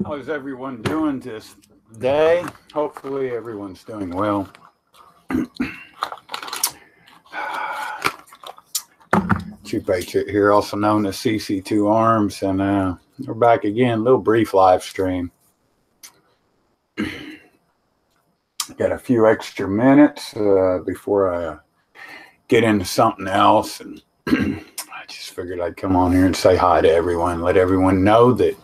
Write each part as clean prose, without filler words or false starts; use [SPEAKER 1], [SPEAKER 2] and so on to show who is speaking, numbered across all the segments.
[SPEAKER 1] How's everyone doing this day? Hopefully everyone's doing well. True Patriot here, also known as CC2 Arms, and we're back again. A little brief live stream. Got a few extra minutes before I get into something else, and I just figured I'd come on here and say hi to everyone, let everyone know that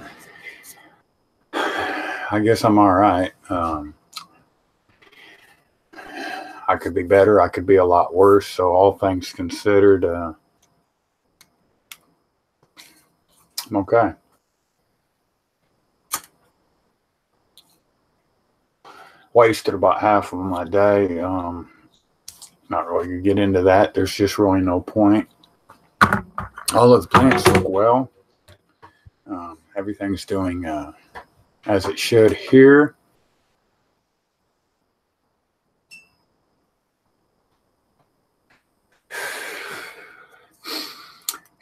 [SPEAKER 1] I guess I'm all right. I could be better. I could be a lot worse. So all things considered, I'm okay. Wasted about half of my day. Not really going to get into that. There's just really no point. All of the plants look well. Everything's doing as it should here.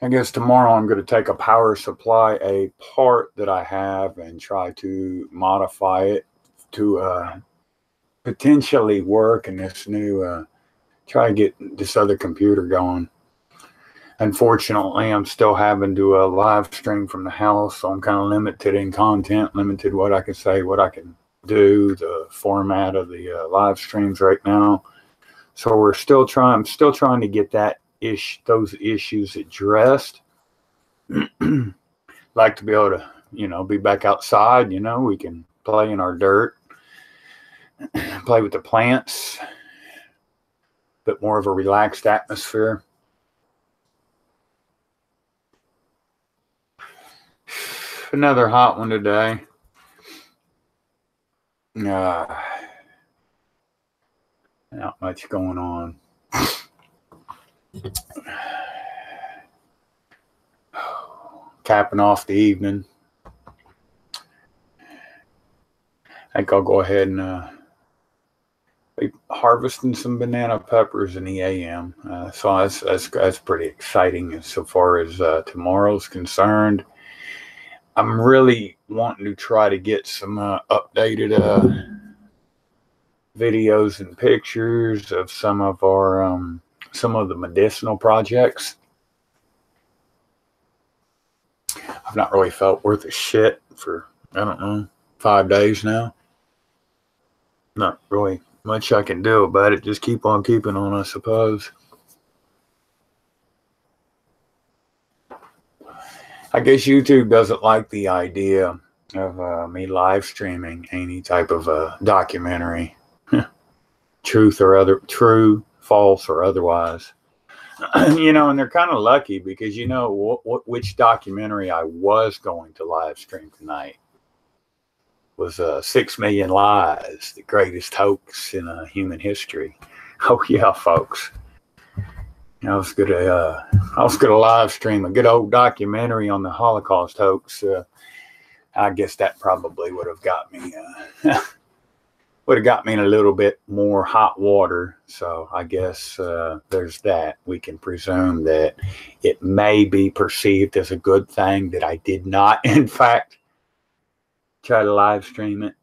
[SPEAKER 1] I guess tomorrow I'm going to take a power supply, a part that I have, and try to modify it to potentially work in this new, try to get this other computer going. Unfortunately, I'm still having to live stream from the house, so I'm kind of limited in content, limited what I can say, what I can do, the format of the live streams right now. So I'm still trying to get those issues addressed. Like to be able to, be back outside, we can play in our dirt, play with the plants, bit more of a relaxed atmosphere. Another hot one today. Not much going on. Capping off the evening. I think I'll go ahead and be harvesting some banana peppers in the AM. So that's pretty exciting as so far as tomorrow's concerned. I'm really wanting to try to get some updated videos and pictures of some of the medicinal projects. I've not really felt worth a shit for, 5 days now. Not really much I can do about it. Just keep on keeping on, I suppose. I guess YouTube doesn't like the idea of me live streaming any type of documentary, true, false, or otherwise. And they're kind of lucky because which documentary I was going to live stream tonight was 6 Million Lies, the greatest hoax in human history. Oh yeah, folks. I was gonna live stream a good old documentary on the Holocaust hoax. I guess that probably would have got me in a little bit more hot water. So I guess there's that. We can presume that it may be perceived as a good thing that I did not, in fact, try to live stream it.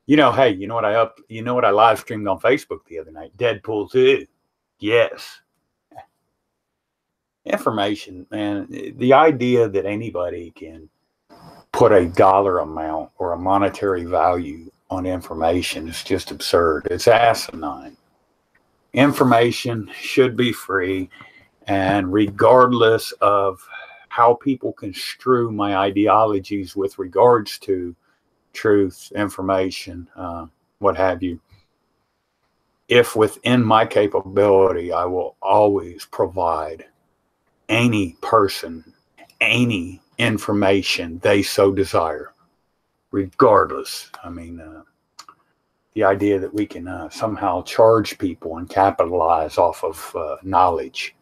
[SPEAKER 1] Hey, you know what I live streamed on Facebook the other night? Deadpool 2. Yes. Information, man. The idea that anybody can put a dollar amount or a monetary value on information is just absurd. It's asinine. Information should be free, and regardless of how people construe my ideologies with regards to truth, information, what have you, if within my capability, I will always provide any person any information they so desire, regardless. The idea that we can somehow charge people and capitalize off of knowledge,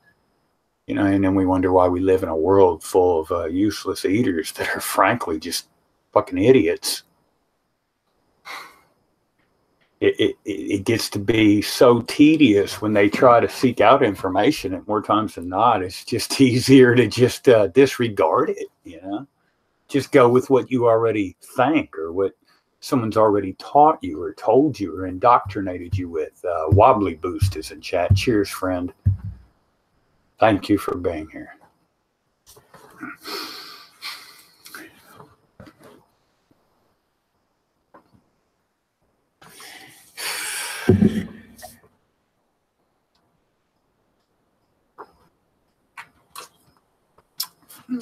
[SPEAKER 1] and then we wonder why we live in a world full of useless eaters that are frankly just fucking idiots. It gets to be so tedious when they try to seek out information, and more times than not, it's just easier to just disregard it, just go with what you already think or what someone's already taught you or told you or indoctrinated you with. Wobbly Boost is in chat. Cheers, friend. Thank you for being here.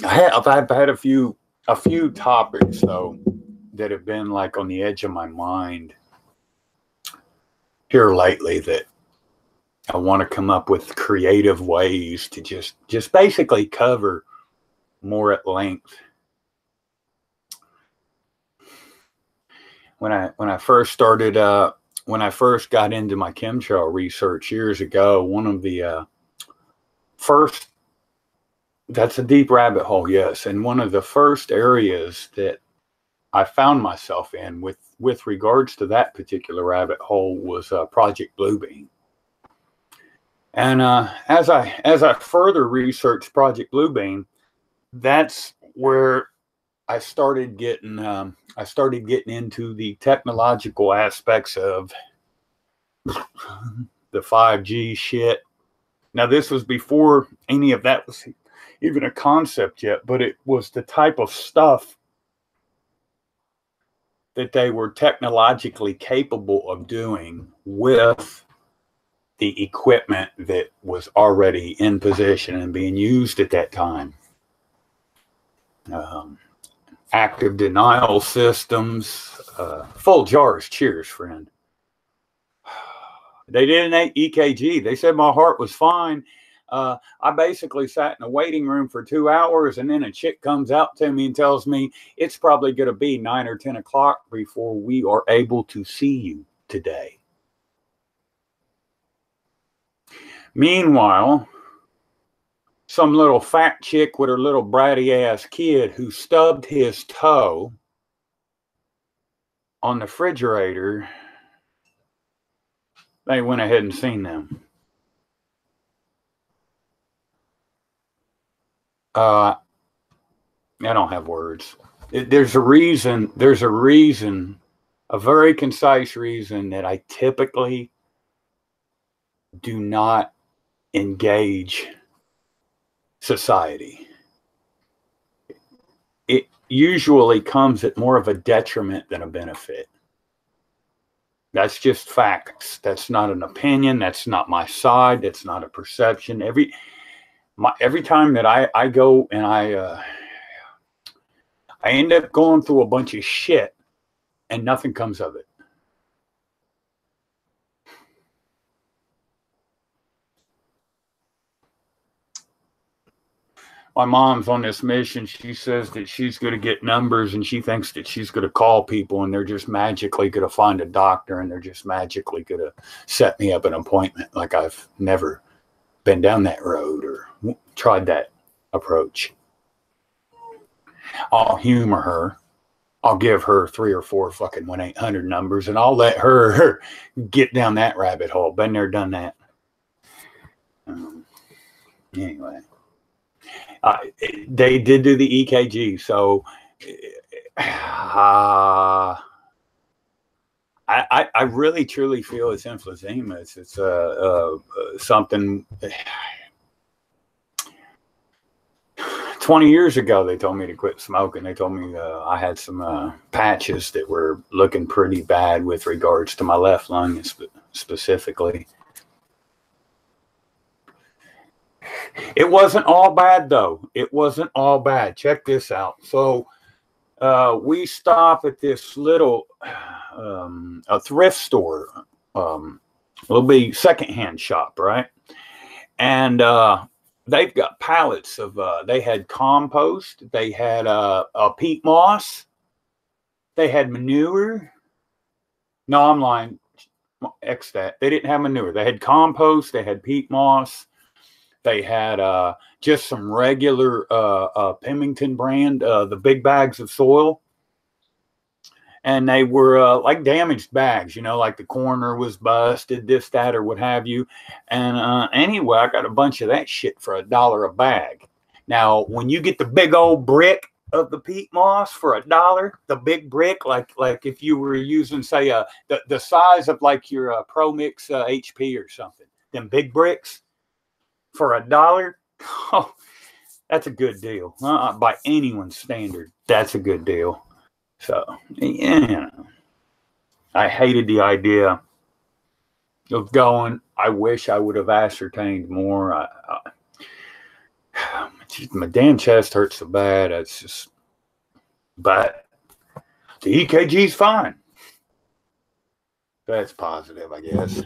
[SPEAKER 1] I've had a few topics though that have been like on the edge of my mind here lately that I want to come up with creative ways to just basically cover more at length. When I first got into my chemtrail research years ago, one of the first, that's a deep rabbit hole, yes, and one of the first areas that I found myself in with regards to that particular rabbit hole was Project Bluebeam. And as I further researched Project Bluebeam, that's where I started getting into the technological aspects of the 5G shit. Now, this was before any of that was even a concept yet, but it was the type of stuff that they were technologically capable of doing with the equipment that was already in position and being used at that time. Active denial systems, full jars. Cheers, friend. They did an EKG. They said my heart was fine. I basically sat in a waiting room for 2 hours, and then a chick comes out to me and tells me it's probably going to be 9 or 10 o'clock before we are able to see you today. Meanwhile, some little fat chick with her little bratty ass kid who stubbed his toe on the refrigerator, they went ahead and seen them. I don't have words. There's a reason, a very concise reason that I typically do not engage society. It usually comes at more of a detriment than a benefit. That's just facts. That's not an opinion. That's not my side. That's not a perception. Every time that I go and I end up going through a bunch of shit and nothing comes of it. My mom's on this mission. She says that she's going to get numbers and she thinks that she's going to call people and they're just magically going to find a doctor and they're just magically going to set me up an appointment. Like I've never been down that road or tried that approach. I'll humor her. I'll give her 3 or 4 fucking 1-800 numbers and I'll let her get down that rabbit hole. Been there, done that. Anyway. They did do the EKG, so I really truly feel it's emphysema. It's something. 20 years ago, they told me to quit smoking. They told me I had some patches that were looking pretty bad with regards to my left lung specifically. It wasn't all bad, though. It wasn't all bad. Check this out. So we stop at this little a thrift store. It'll be secondhand shop, right? And they've got pallets of, they had compost. They had peat moss. They had manure. No, I'm lying. X that. They didn't have manure. They had compost. They had peat moss. They had just some regular Pemington brand, the big bags of soil. And they were like damaged bags, you know, like the corner was busted, this, that, or what have you. And anyway, I got a bunch of that shit for $1 a bag. Now, when you get the big old brick of the peat moss for $1. The big brick, like if you were using, say, the size of like your Pro Mix HP or something. Them big bricks for $1. Oh, that's a good deal. By anyone's standard, that's a good deal. So, yeah, I hated the idea of going. I wish I would have ascertained more. My damn chest hurts so bad. It's just, but the EKG's fine. That's positive, I guess.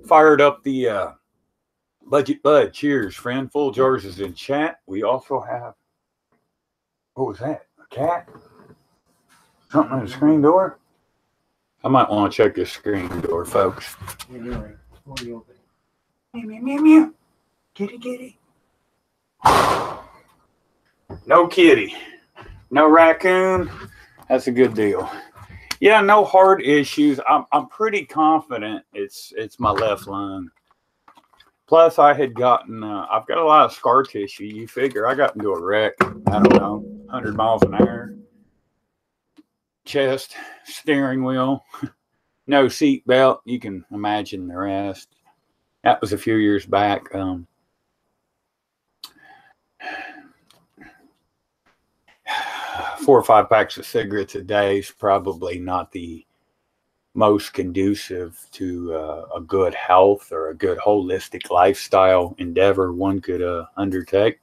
[SPEAKER 1] Fired up the Budget Bud. Cheers, friend. Full Jars is in chat. We also have, what was that? A cat? Something on the screen door? I might want to check this screen door, folks. Meow, meow, meow, meow. Kitty, kitty. No kitty. No raccoon. That's a good deal. Yeah, no heart issues. I'm pretty confident it's my left lung. Plus, I had gotten, I've got a lot of scar tissue. You figure I got into a wreck, I don't know, 100 miles an hour. Chest, steering wheel, no seat belt. You can imagine the rest. That was a few years back. 4 or 5 packs of cigarettes a day is probably not the most conducive to a good health or a good holistic lifestyle endeavor one could undertake.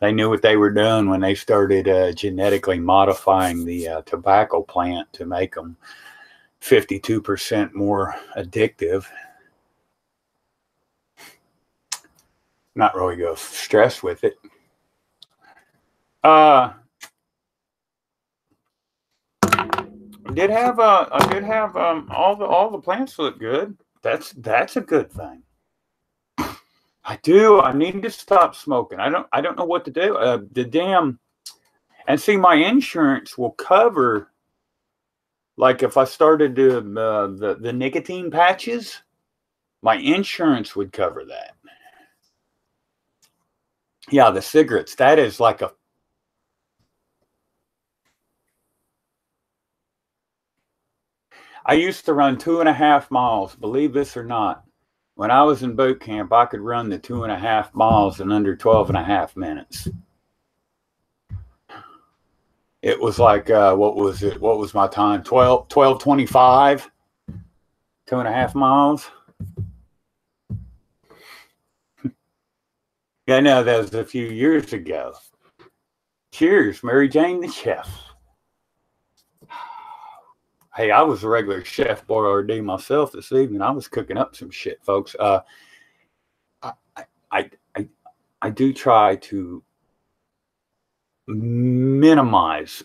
[SPEAKER 1] They knew what they were doing when they started genetically modifying the tobacco plant to make them 52% more addictive. Not really go stressed with it. I did have all the plants look good. That's a good thing. I do. I need to stop smoking. I don't know what to do. The damn, and see, my insurance will cover, like if I started the nicotine patches, my insurance would cover that. Yeah, the cigarettes, that is like a, I used to run 2.5 miles, believe this or not. When I was in boot camp, I could run the 2.5 miles in under 12.5 minutes. It was like, what was it? What was my time? 12:25, 2.5 miles. Yeah, no, that was a few years ago. Cheers, Mary Jane the chef. Hey, I was a regular Chef Boyardee myself this evening. I was cooking up some shit, folks. I do try to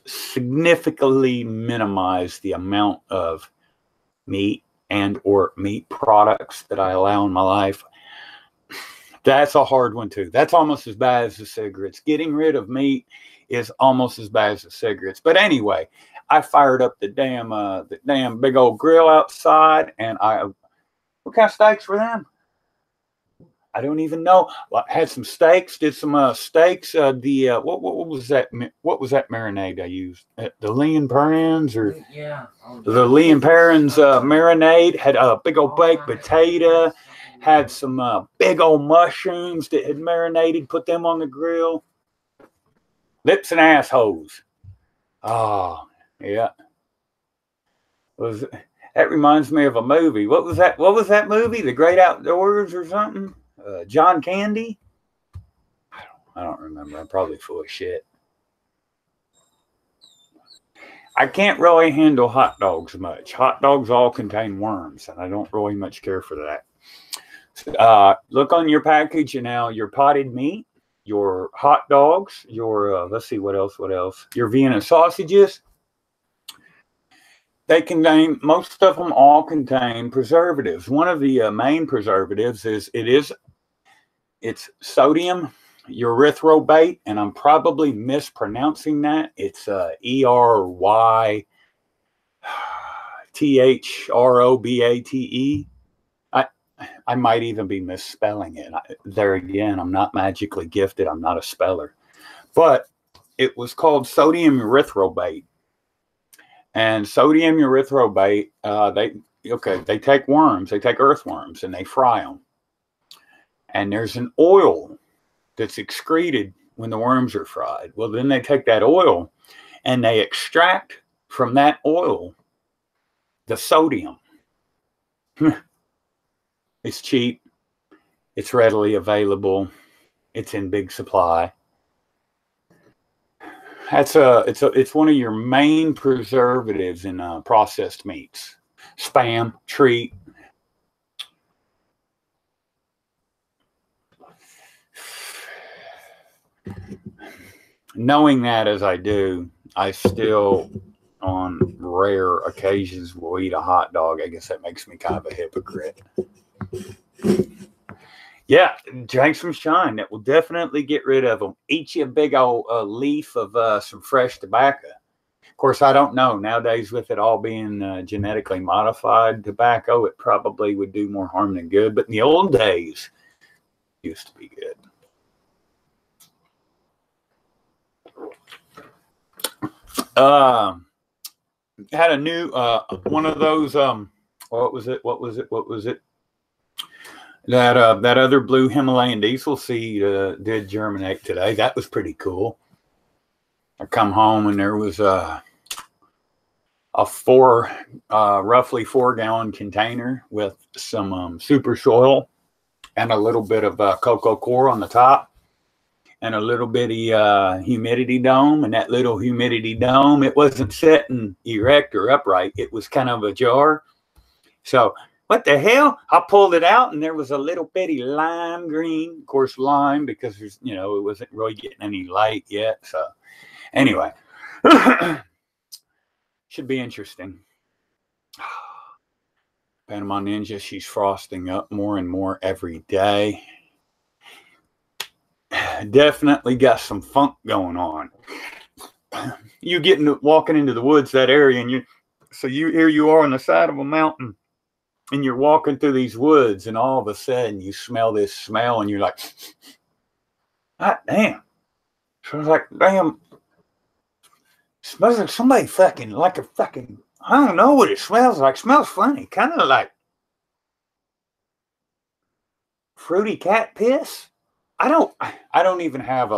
[SPEAKER 1] significantly minimize the amount of meat and or meat products that I allow in my life. That's a hard one too. That's almost as bad as the cigarettes. Getting rid of meat is almost as bad as the cigarettes. But anyway, I fired up the damn big old grill outside, and what kind of steaks were them? I don't even know. I had some steaks, did some steaks. What was that? What was that marinade I used? The Leon Perrins or the Leon Perrins marinade. Had a big old baked potato. Had some big old mushrooms that had marinated. Put them on the grill. Lips and assholes. Oh, yeah. That reminds me of a movie. What was that? What was that movie? The Great Outdoors or something? John Candy? I don't remember. I'm probably full of shit. I can't really handle hot dogs much. Hot dogs all contain worms, and I don't really much care for that. Look on your package and now your potted meat, your hot dogs, your, let's see, what else? Your Vienna sausages. They contain, most of them all contain preservatives. One of the main preservatives is, it's sodium erythrobate, and I'm probably mispronouncing that. It's ERYTHROBATE. I might even be misspelling it. There again, I'm not magically gifted. I'm not a speller. But it was called sodium erythrobate. And sodium erythrobate, they take worms, they take earthworms, and they fry them. And there's an oil that's excreted when the worms are fried. Well, then they take that oil and they extract from that oil the sodium. It's cheap. It's readily available. It's in big supply. It's one of your main preservatives in processed meats. Spam, treat. Knowing that as I do, I still, on rare occasions, will eat a hot dog. I guess that makes me kind of a hypocrite. Yeah, drink some shine. That will definitely get rid of them. Eat you a big old leaf of some fresh tobacco. Of course, I don't know. Nowadays, with it all being genetically modified tobacco, it probably would do more harm than good. But in the old days, it used to be good. Had a new one of those what was it that other blue Himalayan diesel seed did germinate today. That was pretty cool. I come home and there was a roughly 4-gallon container with some super soil and a little bit of cocoa coir on the top, and a little bitty humidity dome. And that little humidity dome, it wasn't sitting erect or upright. It was kind of ajar. So what the hell? I pulled it out and there was a little bitty lime green. Of course, lime, because there's, it wasn't really getting any light yet. So anyway, should be interesting. Panama Ninja, she's frosting up more and more every day. Definitely got some funk going on. You walking into the woods, that area, and here you are on the side of a mountain, and you're walking through these woods, and all of a sudden you smell this smell, and you're like, God damn. So it's like, damn, smells like somebody I don't know what it smells like. It smells funny, kind of like fruity cat piss. I don't even have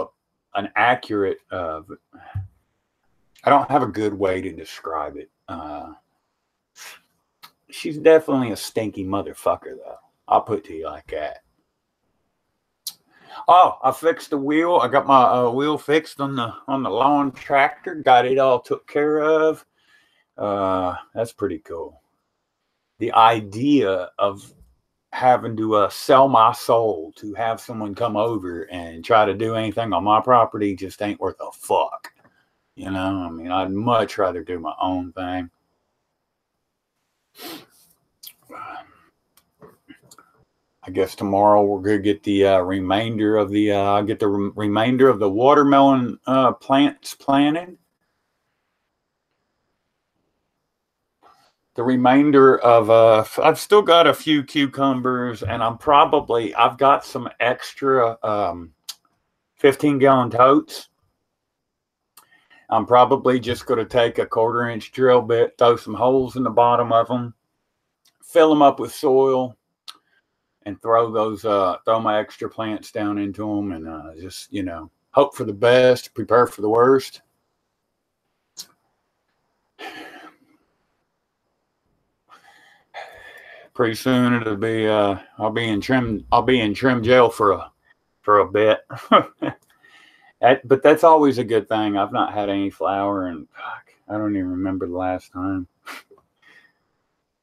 [SPEAKER 1] an accurate I don't have a good way to describe it. She's definitely a stinky motherfucker, though. I'll put it to you like that. Oh, I fixed the wheel. I got my wheel fixed on the lawn tractor. Got it all took care of. That's pretty cool. The idea of having to sell my soul to have someone come over and try to do anything on my property just ain't worth a fuck. I mean, I'd much rather do my own thing. I guess tomorrow we're gonna get the remainder of the remainder of the watermelon plants planted. The remainder of I've still got a few cucumbers, and I've got some extra 15-gallon totes. I'm probably just going to take a 1/4-inch drill bit, throw some holes in the bottom of them, fill them up with soil, and throw my extra plants down into them, and just hope for the best, prepare for the worst. Pretty soon it'll be I'll be in trim jail for a bit. But that's always a good thing. I've not had any flour, and fuck, I don't even remember the last time.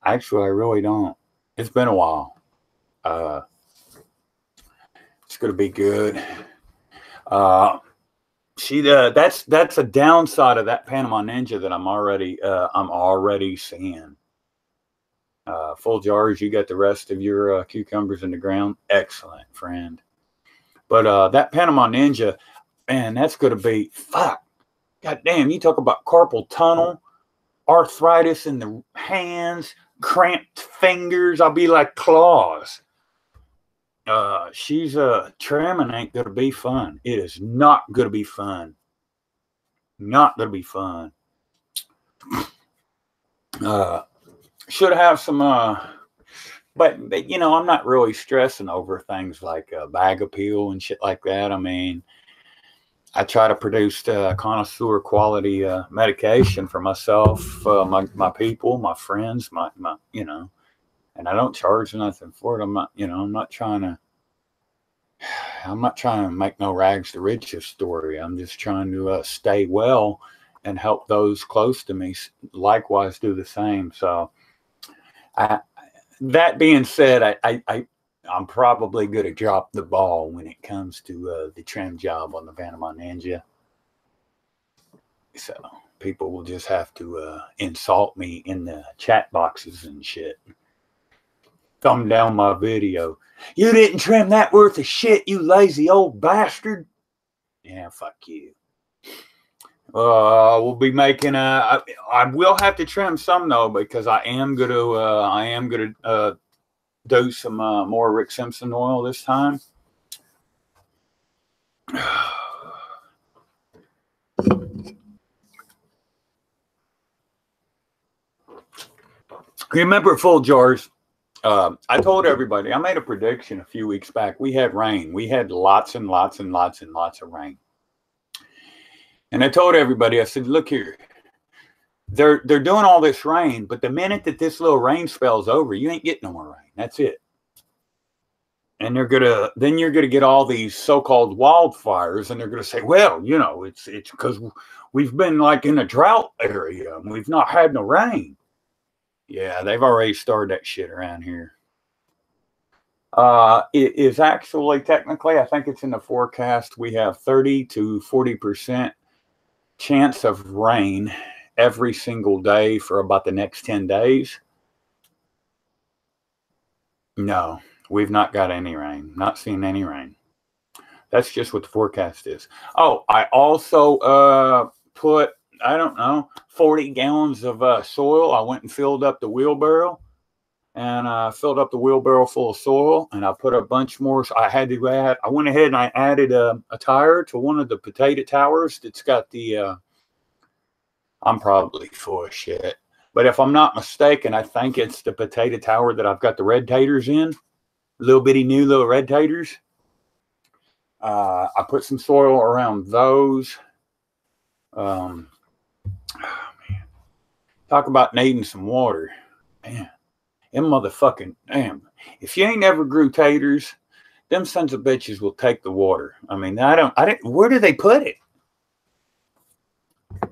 [SPEAKER 1] Actually, I really don't. It's been a while. It's gonna be good. That's a downside of that Panama Ninja that I'm already seeing. Full jars, you got the rest of your cucumbers in the ground. Excellent, friend. But that Panama Ninja, man, that's going to be, fuck. God damn, you talk about carpal tunnel, arthritis in the hands, cramped fingers. I'll be like claws. She's trimming ain't gonna be fun. It is not gonna be fun. Not gonna be fun. Should have some but you know, I'm not really stressing over things like bag appeal and shit like that. I mean, I try to produce connoisseur quality medication for myself, my people, my friends, my you know, and I don't charge nothing for it. I'm not, you know, I'm not trying to make no rags to riches story. I'm just trying to stay well and help those close to me likewise do the same. So, that being said, I'm probably going to drop the ball when it comes to the trim job on the Panama Ninja. So people will just have to insult me in the chat boxes and shit. Thumb down my video. You didn't trim that worth of shit, you lazy old bastard. Yeah, fuck you. We'll be making I will have to trim some though, because I am gonna do some more Rick Simpson oil this time. Remember full jars. I told everybody, I made a prediction a few weeks back. We had rain. We had lots and lots and lots and lots of rain. And I told everybody, I said, look here, they're doing all this rain, but the minute that this little rain spell's over, you ain't getting no more rain. That's it. And then you're gonna get all these so-called wildfires, and they're gonna say, well, you know, it's because we've been like in a drought area and we've not had no rain. Yeah, they've already started that shit around here. It is actually technically, I think it's in the forecast, we have 30 to 40% chance of rain every single day for about the next 10 days. No, we've not got any rain. Not seen any rain. That's just what the forecast is. Oh, I also put, I don't know, 40 gallons of soil. I went and filled up the wheelbarrow. And filled up the wheelbarrow full of soil, and I put a bunch more. I went ahead and I added a tire to one of the potato towers that's got the, I'm probably full of shit, but if I'm not mistaken, I think it's the potato tower that I've got the red taters in, little bitty new little red taters. I put some soil around those. Oh man, talk about needing some water, man. Them motherfucking, damn. If you ain't ever grew taters, them sons of bitches will take the water. I mean, where do they put it?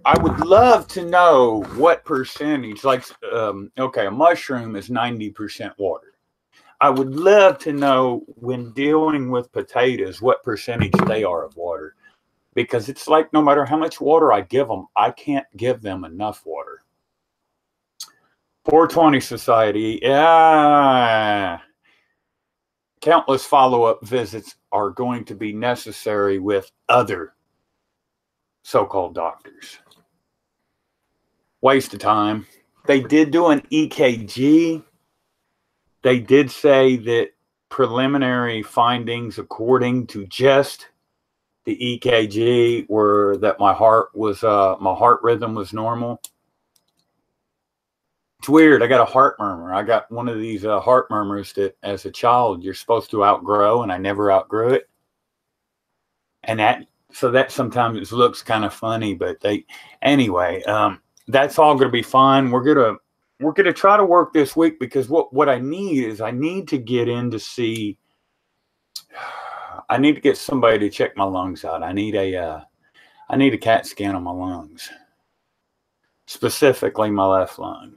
[SPEAKER 1] I would love to know what percentage, like, okay, a mushroom is 90% water. I would love to know when dealing with potatoes, what percentage they are of water. Because it's like no matter how much water I give them, I can't give them enough water. 420 Society, yeah. Countless follow-up visits are going to be necessary with other so-called doctors. Waste of time. They did do an EKG. They did say that preliminary findings, according to just the EKG, were that my heart rhythm was normal. It's weird. I got a heart murmur. I got one of these heart murmurs that as a child you're supposed to outgrow, and I never outgrew it. And that sometimes looks kind of funny, but anyway, that's all going to be fine. We're going to try to work this week, because what I need is I need to get in to see, I need to get somebody to check my lungs out. I need a CAT scan on my lungs, specifically my left lung.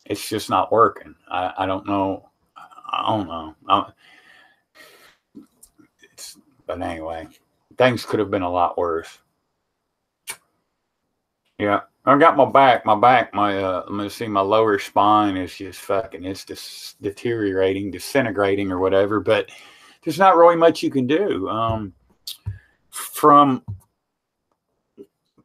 [SPEAKER 1] It's just not working. I don't know. I don't know. But anyway, things could have been a lot worse. Yeah, I got my back. Let me see, my lower spine is just fucking, it's just deteriorating, disintegrating or whatever, but there's not really much you can do. From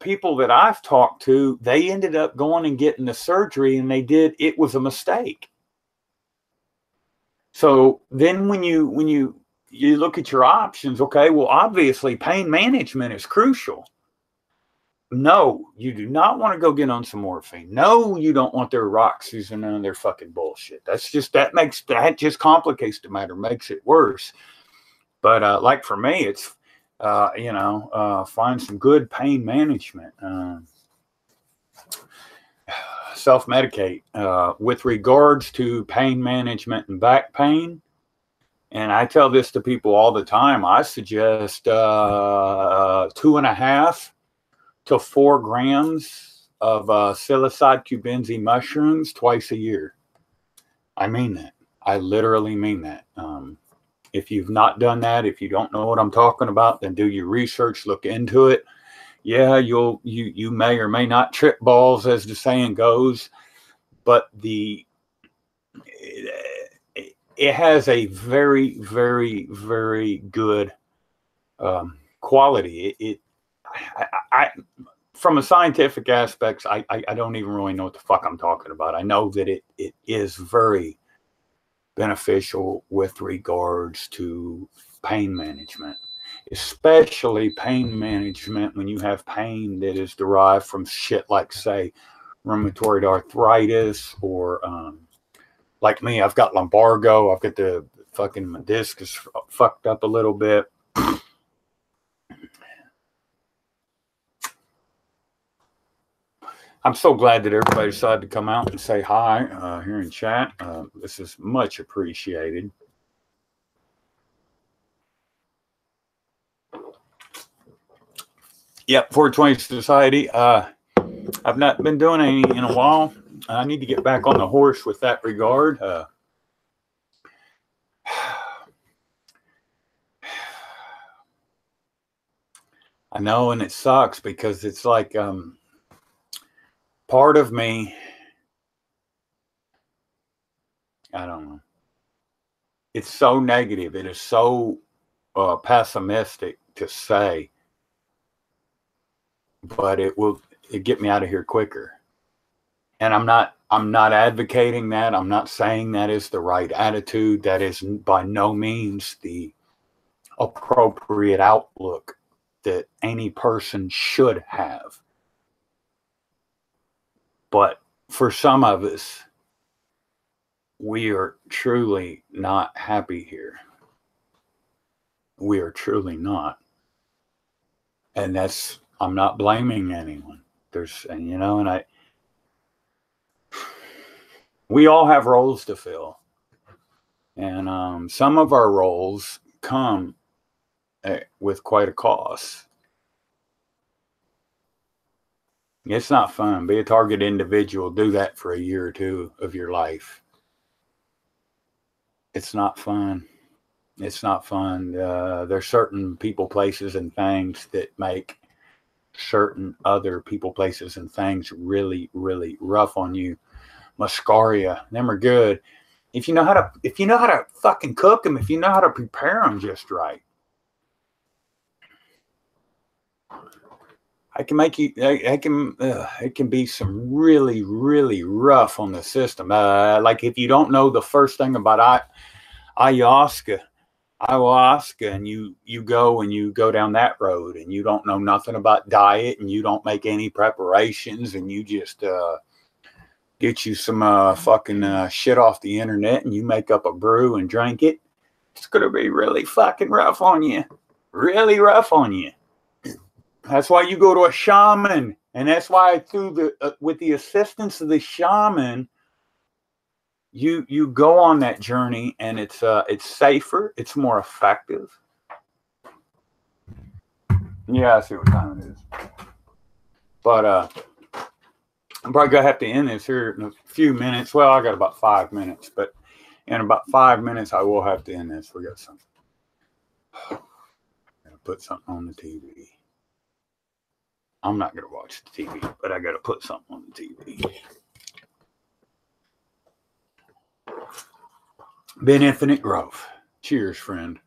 [SPEAKER 1] people that I've talked to, they ended up going and getting the surgery, and it was a mistake. So then when you look at your options, okay, well, obviously pain management is crucial. No, you do not want to go get on some morphine. No, you don't want their Roxys and none of their fucking bullshit. That just complicates the matter, makes it worse. But like for me, it's find some good pain management. Self-medicate with regards to pain management and back pain. And I tell this to people all the time. I suggest 2.5 to 4 grams of psilocybin cubensi mushrooms twice a year. I mean that. I literally mean that. If you've not done that, if you don't know what I'm talking about, then do your research, look into it. Yeah, you may or may not trip balls, as the saying goes, but it has a very, very, very good quality. I from a scientific aspect, I don't even really know what the fuck I'm talking about. I know that it is very beneficial with regards to pain management, especially pain management when you have pain that is derived from shit like, say, rheumatoid arthritis, or like me, I've got lumbago. I've got the fucking meniscus fucked up a little bit. I'm so glad that everybody decided to come out and say hi here in chat. This is much appreciated. Yep, 420 Society. I've not been doing any in a while. I need to get back on the horse with that regard. I know, and it sucks because it's like part of me, I don't know. It's so negative. It is so pessimistic to say, but it get me out of here quicker. And I'm not advocating that. I'm not saying that is the right attitude. That is by no means the appropriate outlook that any person should have. But for some of us, we are truly not happy here. We are truly not. And I'm not blaming anyone. We all have roles to fill. And some of our roles come with quite a cost. It's not fun. Be a target individual. Do that for a year or two of your life. It's not fun. It's not fun. There's certain people, places, and things that make certain other people, places, and things really, really rough on you. Muscaria, them are good. If you know how to fucking cook them, if you know how to prepare them just right. It can be some really, really rough on the system. Like if you don't know the first thing about ayahuasca, and you go down that road, and you don't know nothing about diet, and you don't make any preparations, and you just get you some fucking shit off the internet, and you make up a brew and drink it, it's gonna be really fucking rough on you. Really rough on you. That's why you go to a shaman, and that's why with the assistance of the shaman, you go on that journey, and it's safer, it's more effective. Yeah, I see what time it is. But I'm probably gonna have to end this here in a few minutes. Well, I got about 5 minutes, but in about 5 minutes, I will have to end this. We got something. Gotta put something on the TV. I'm not going to watch the TV, but I got to put something on the TV. Ben Infinite Grove. Cheers, friend.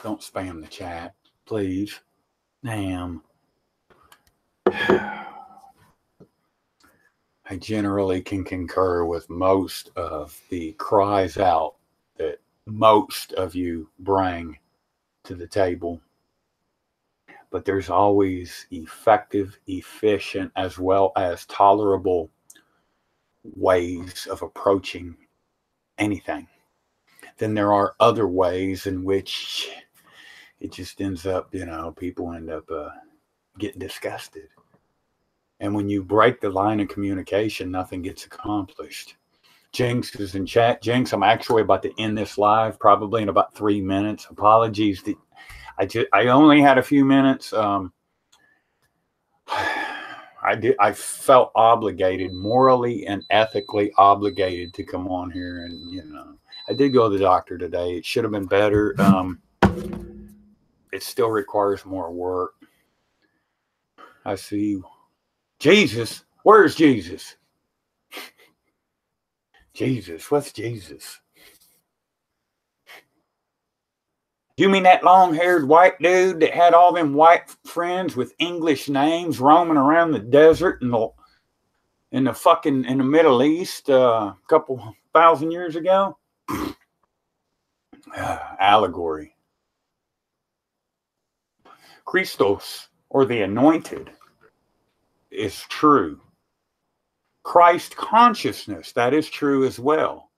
[SPEAKER 1] don't spam the chat, please. Damn. I generally can concur with most of the cries out that most of you bring to the table. But there's always effective, efficient, as well as tolerable ways of approaching anything. Then there are other ways in which it just ends up, people end up getting disgusted. And when you break the line of communication, nothing gets accomplished. Jinx is in chat. Jinx, I'm actually about to end this live probably in about 3 minutes. Apologies. I only had a few minutes. I felt obligated, morally and ethically obligated to come on here. And, I did go to the doctor today. It should have been better. It still requires more work. I see. Jesus, where's Jesus? Jesus, what's Jesus? You mean that long-haired white dude that had all them white friends with English names roaming around the desert in the Middle East a couple thousand years ago? Allegory. Christos, or the anointed, is true. Christ consciousness, that is true as well.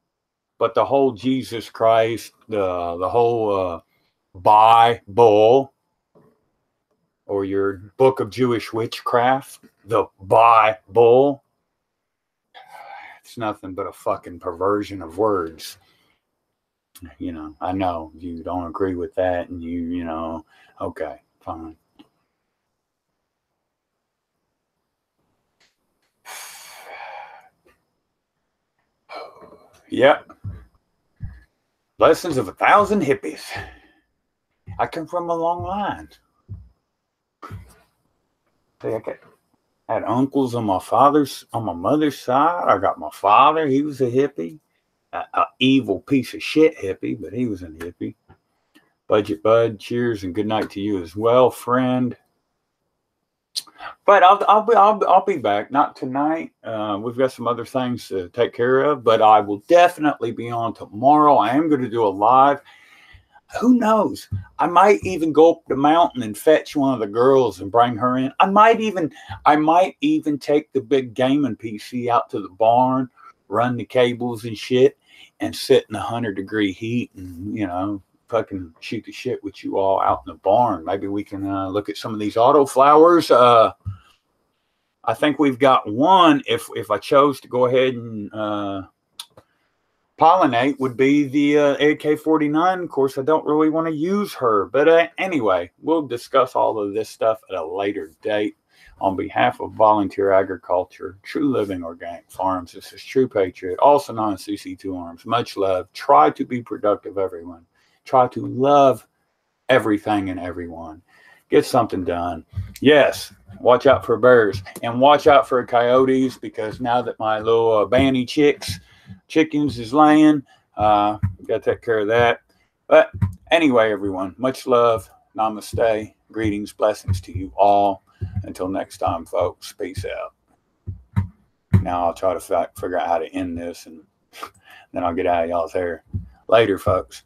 [SPEAKER 1] But the whole Jesus Christ, the whole Bible, or your book of Jewish witchcraft, the Bible, it's nothing but a fucking perversion of words. I know you don't agree with that, and okay, fine. Yep. Lessons of 1,000 hippies. I come from a long line. See, I had uncles on my mother's side. I got my father. He was a hippie. An evil piece of shit hippie, but he was a hippie. Budget Bud, cheers and good night to you as well, friend. But I'll be back. Not tonight. We've got some other things to take care of, but I will definitely be on tomorrow. I am going to do a live. Who knows? I might even go up the mountain and fetch one of the girls and bring her in. I might even take the big gaming PC out to the barn, run the cables and shit, and sit in 100-degree heat and fucking shoot the shit with you all out in the barn. Maybe we can look at some of these autoflowers. I think we've got one. If I chose to go ahead and pollinate, would be the AK-49. Of course, I don't really want to use her, but anyway, we'll discuss all of this stuff at a later date. On behalf of Volunteer Agriculture, True Living Organic Farms, this is True Patriot, also known as CC2 Arms. Much love. Try to be productive, everyone. Try to love everything and everyone. Get something done. Yes, watch out for bears and watch out for coyotes, because now that my little Banny chickens is laying, got to take care of that. But anyway, everyone, much love. Namaste. Greetings, blessings to you all. Until next time, folks, peace out. Now I'll try to figure out how to end this, and then I'll get out of y'all's hair. Later, folks.